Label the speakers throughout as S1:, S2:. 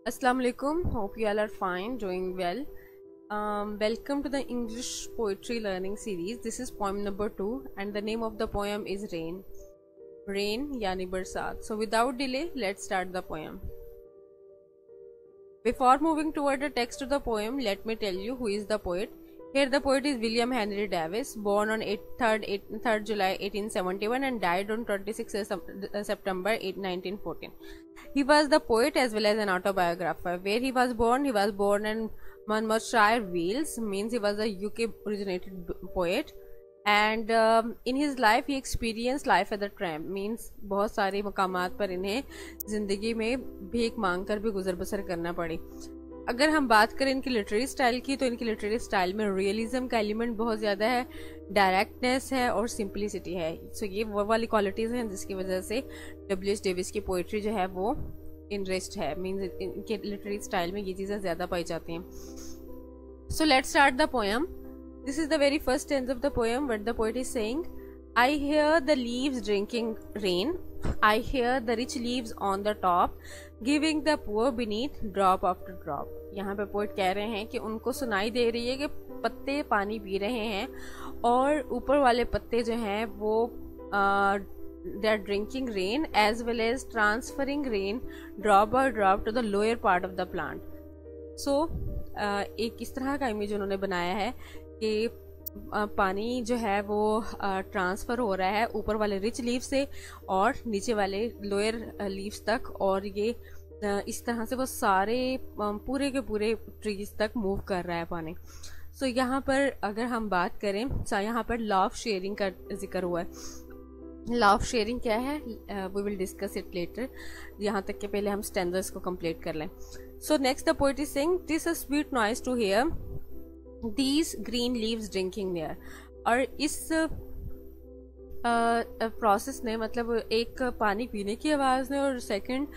S1: Assalamu alaikum. Hope you all are fine, doing well. Welcome to the English poetry learning series. This is poem number 2 and the name of the poem is Rain. Rain yani barsat. So without delay, let's start the poem. Before moving toward the text of the poem, let me tell you who is the poet. Here the poet is William Henry Davies, born on 3rd July 1871 and died on 26th September 1914. He was the poet as well as an autobiographer. Where he was born in Monmouthshire, Wales, means he was a UK originated poet. And in his life he experienced life as a tramp, means बहुत सारे मकामात पर इन्हें जिंदगी में भीख मांग कर भी गुजर बसर करना पड़ी. अगर हम बात करें इनकी लिटरेरी स्टाइल की, तो इनकी लिटरेरी स्टाइल में रियलिज्म का एलिमेंट बहुत ज़्यादा है, डायरेक्टनेस है और सिंपलिसिटी है. सो ये वो वाली क्वालिटीज़ हैं जिसकी वजह से W.H. डेविस की पोइट्री जो है वो इंटरेस्ट है, मीन्स इनके लिटरेरी स्टाइल में ये चीज़ें ज़्यादा पाई जाती हैं. So let's start the poem. This is the very first stanza of the poem where the poet is saying, I hear the leaves drinking rain, I hear the rich leaves on the top, giving the poor beneath drop after drop. यहाँ पे poet कह रहे हैं कि उनको सुनाई दे रही है कि पत्ते पानी पी रहे हैं और ऊपर वाले पत्ते जो हैं वो they are drinking rain as well as transferring rain drop by drop to the lower part of the plant. So एक इस तरह का इमेज उन्होंने बनाया है कि पानी जो है वो ट्रांसफ़र हो रहा है ऊपर वाले रिच लीव से और नीचे वाले लोअर लीव्स तक, और ये इस तरह से वो सारे पूरे के पूरे ट्रीज तक मूव कर रहा है पानी. सो यहाँ पर अगर हम बात करें, यहाँ पर लॉ ऑफ शेयरिंग का जिक्र हुआ है. लॉ ऑफ शेयरिंग क्या है, we will discuss it later. यहाँ तक के पहले हम स्टैंडर्ड्स को कंप्लीट कर लें. So next the poet is saying, this a sweet noise to hear These green leaves drinking near. और इस प्रोसेस ने, मतलब एक पानी पीने की आवाज़ ने और सेकंड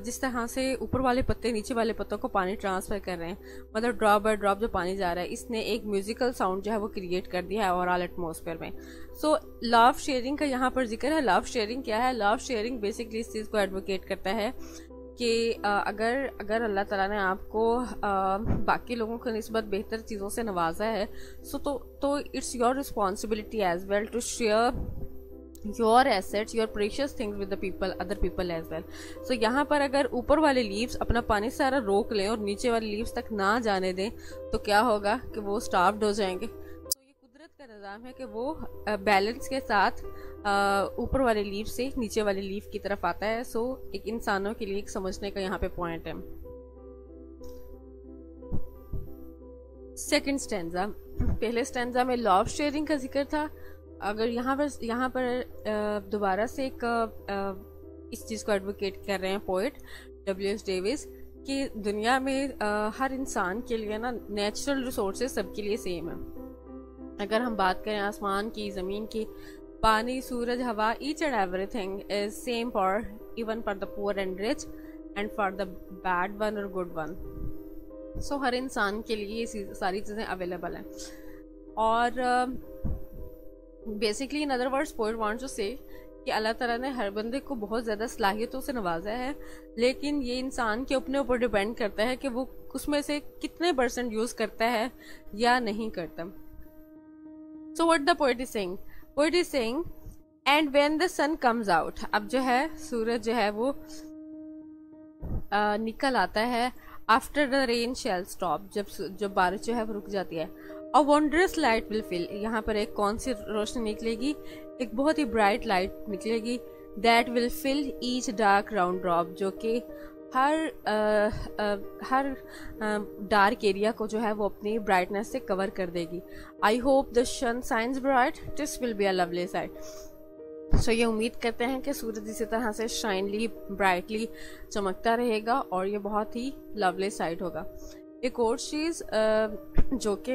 S1: जिस तरह से ऊपर वाले पत्ते नीचे वाले पत्तों को पानी ट्रांसफ़र कर रहे हैं, मतलब ड्रॉप बाय ड्रॉप जो पानी जा रहा है, इसने एक म्यूजिकल साउंड जो है वो क्रिएट कर दिया है ओवरऑल एटमॉस्फेयर में. सो लॉ ऑफ शेयरिंग का यहाँ पर जिक्र है. लॉ ऑफ शेयरिंग क्या है? लॉ ऑफ शेयरिंग बेसिकली इस चीज़ को एडवोकेट करता है कि अगर अल्लाह ताला ने आपको बाकी लोगों की निस्बत बेहतर चीज़ों से नवाजा है, सो तो it's your responsibility as well to share your assets, your precious things with the people, other people as well. So यहाँ पर अगर ऊपर वाले लीव्स अपना पानी सारा रोक लें और नीचे वाले लीव्स तक ना जाने दें, तो क्या होगा कि वो स्टार्व्ड हो जाएंगे. तो ये कुदरत का निज़ाम है कि वो बैलेंस के साथ ऊपर वाले लीव से नीचे वाले लीव की तरफ आता है. सो एक इंसानों के लिए एक समझने का यहाँ पे पॉइंट है. Second stanza. पहले स्टैंजा में लॉ ऑफ शेयरिंग का जिक्र था. अगर यहाँ पर दोबारा से एक इस चीज़ को एडवोकेट कर रहे हैं पोइट W.H. डेविस कि दुनिया में हर इंसान के लिए ना नेचुरल रिसोर्सेज सबके लिए सेम है. अगर हम बात करें आसमान की, ज़मीन की, पानी, सूरज, हवा, each and everything is same for even for the poor and rich and for the bad one or good one. So हर इंसान के लिए ये सारी चीज़ें अवेलेबल हैं. और basically in other words poet wants to say कि अल्लाह ताला ने हर बंदे को बहुत ज़्यादा सलाहियतों से नवाजा है, लेकिन ये इंसान के अपने ऊपर डिपेंड करता है कि वो उसमें से कितने % यूज़ करता है या नहीं करता. So what the poet is saying? Poet is saying, and when the sun comes out, अब जो है सूरज जो है वो निकल आता है, after the rain shall stop, जब बारिश जो है वो रुक जाती है, a wondrous light will fill. यहाँ पर एक कौन सी रोशनी निकलेगी? एक बहुत ही ब्राइट लाइट निकलेगी, that will fill each dark round drop, जो कि हर डार्क एरिया को जो है वो अपनी ब्राइटनेस से कवर कर देगी. I hope the sun shines bright, this will be a lovely sight. So ये उम्मीद करते हैं कि सूरज इसी तरह से शाइनली ब्राइटली चमकता रहेगा और ये बहुत ही लवली साइट होगा. एक और चीज़ जो कि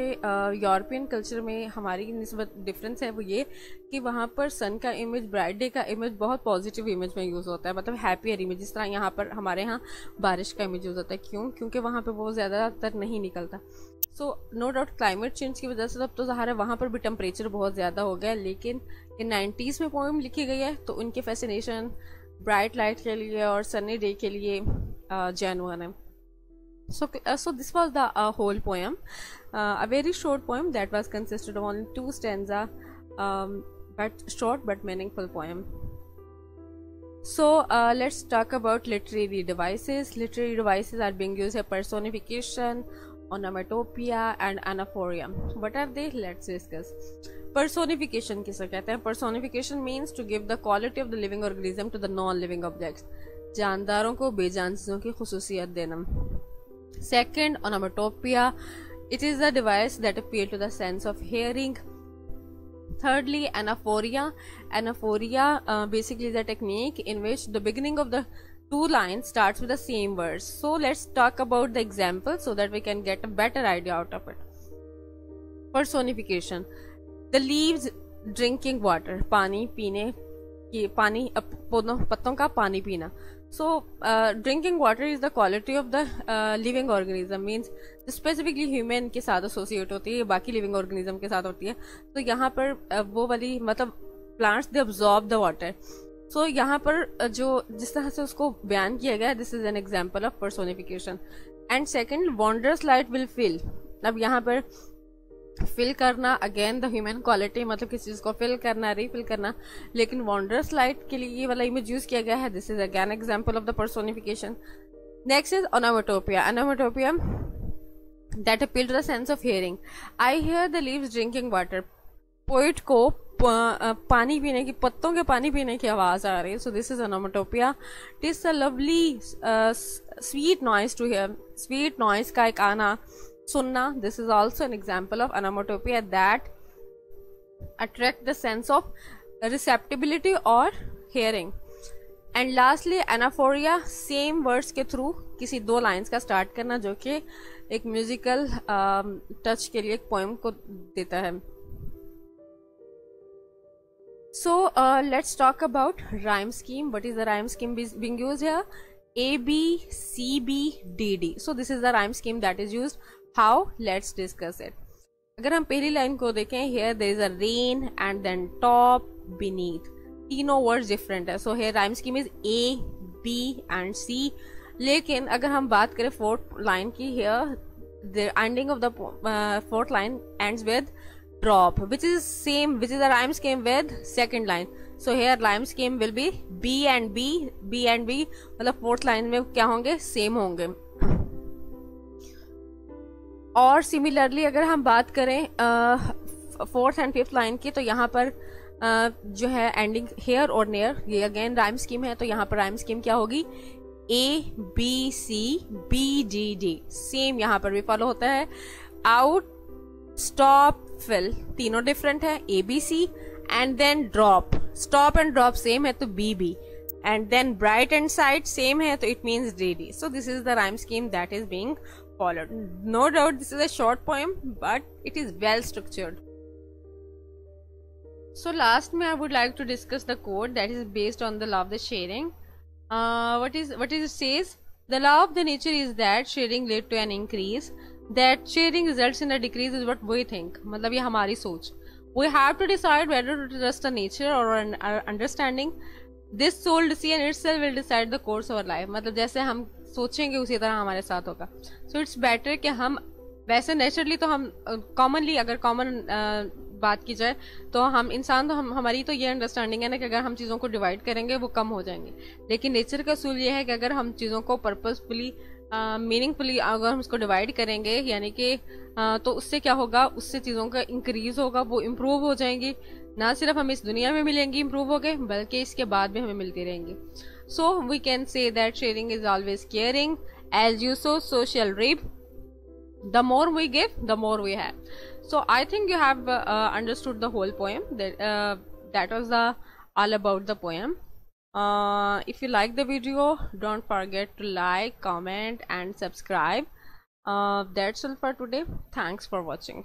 S1: यूरोपियन कल्चर में हमारी निस्बत डिफरेंस है वो ये कि वहाँ पर सन का इमेज, ब्राइट डे का इमेज बहुत पॉजिटिव इमेज में यूज़ होता है, मतलब हैप्पियर इमेज. जिस तरह यहाँ पर हमारे यहाँ बारिश का इमेज यूज़ होता है. क्यों? क्योंकि वहाँ पर वो ज़्यादातर नहीं निकलता. So no doubt climate change की वजह से अब तो ज़ाहिर है वहाँ पर भी टेम्परेचर बहुत ज़्यादा हो गया, लेकिन ये 90s में पोएम लिखी गई है तो उनके फैसिनेशन ब्राइट लाइट के लिए और सनी डे के लिए genuine है. So this was the whole poem, a very short poem that was consisted of only 2 stanza, but short but meaningful poem. So let's talk about literary devices. Literary devices are being used as personification, onomatopoeia and anaphoria. What are they? Let's discuss. Personification किसे कहते हैं? Personification means to give the quality of the living organism to the non-living objects. जानदारों को बेजान चीजों की खुसूसियत देना. Second, onomatopoeia. It is a device that appeal to the sense of hearing. Thirdly, anaphoria. Anaphoria basically is a technique in which the beginning of the 2 lines starts with the same words. So let's talk about the example so that we can get a better idea out of it. Personification. The leaves drinking water. पानी पीने की, पानी पत्तों का पानी पीना. So drinking water is the quality of the living organism, means specifically human के साथ associate होती है, बाकी living organism के साथ होती है. तो यहाँ पर वो वाली मतलब plants they absorb the water. So यहाँ पर जो जिस तरह से उसको बयान किया गया, this is an example of personification. And second, wondrous light will fill. अब यहाँ पर फिल करना अगेन द ह्यूमन क्वालिटी, मतलब किसी चीज को फिल करना, रिफिल करना, लेकिन वॉन्डरस लाइट के लिए ये वाला इमेज यूज किया गया है. This is again example of the personification. Next is onomatopoeia. Onomatopoeia that appeal to the sense of hearing. I hear the leaves drinking water. Poet को पानी पीने की, पत्तों के पानी पीने की आवाज आ रही है. So this is onomatopoeia. It is a lovely sweet noise to hear. Sweet noise का एक आना, सुनना. This is also an example of onomatopoeia that attract the sense of receptibility or hearing. And lastly, anaphoria, same words के through किसी 2 lines का start करना, जो कि एक musical touch के लिए एक poem को देता है. So let's talk about rhyme scheme. What is the rhyme scheme being used here? A, B, C, B, D, D. So this is the rhyme scheme that is used. How? Let's discuss it. अगर हम पहली line को देखें, here there is a rain and then top, beneath. तीनों words different है. So here rhyme scheme is A, B and C. लेकिन अगर हम बात करें 4th line की, here the ending of the 4th line ends with drop, which is same, which is a rhyme scheme with 2nd line. So here rhyme scheme will be B and B, B and B. मतलब 4th line में क्या होंगे? Same होंगे. और similarly अगर हम बात करें 4th and 5th लाइन की, तो यहाँ पर जो है एंडिंग हेयर और नेयर, ये अगेन राइम स्कीम है. तो यहाँ पर राइम स्कीम क्या होगी? A, B, C, B, D, D. Same यहाँ पर भी फॉलो होता है. आउट, स्टॉप, फिल, तीनों डिफरेंट है. A, B, C and then drop. Stop and drop same है तो B, B. And then bright and side same है तो it means D, D. So this is the rhyme scheme that is being followed. No doubt this is a short poem, but it is well structured. So last में I would like to discuss the quote that is based on the law of the sharing. What is it says? The law of the nature is that sharing lead to an increase. That sharing results in a decrease is what we think. मतलब ये हमारी सोच. We have to decide whether to trust a nature or an understanding. This sole decision itself will decide the course of our life. मतलब जैसे हम सोचेंगे उसी तरह हमारे साथ होगा. So it's better कि हम वैसे नेचुरली तो हम कॉमनली अगर कॉमन बात की जाए तो हम इंसान तो हमारी तो ये अंडरस्टैंडिंग है ना कि अगर हम चीज़ों को डिवाइड करेंगे वो कम हो जाएंगे. लेकिन नेचर का असूल ये है कि अगर हम चीज़ों को पर्पसफुली मीनिंगफुली अगर हम उसको डिवाइड करेंगे, यानी कि तो उससे क्या होगा? उससे चीज़ों का इंक्रीज होगा, वो इम्प्रूव हो जाएंगी. ना सिर्फ हम इस दुनिया में मिलेंगी इम्प्रूव हो गए, बल्कि इसके बाद भी हमें मिलती रहेंगी. So we can say that sharing is always caring. As you sow so shall reap. The more we give, the more we have. So I think you have understood the whole poem. That was all about the poem. If you like the video, don't forget to like, comment and subscribe. That's all for today. Thanks for watching.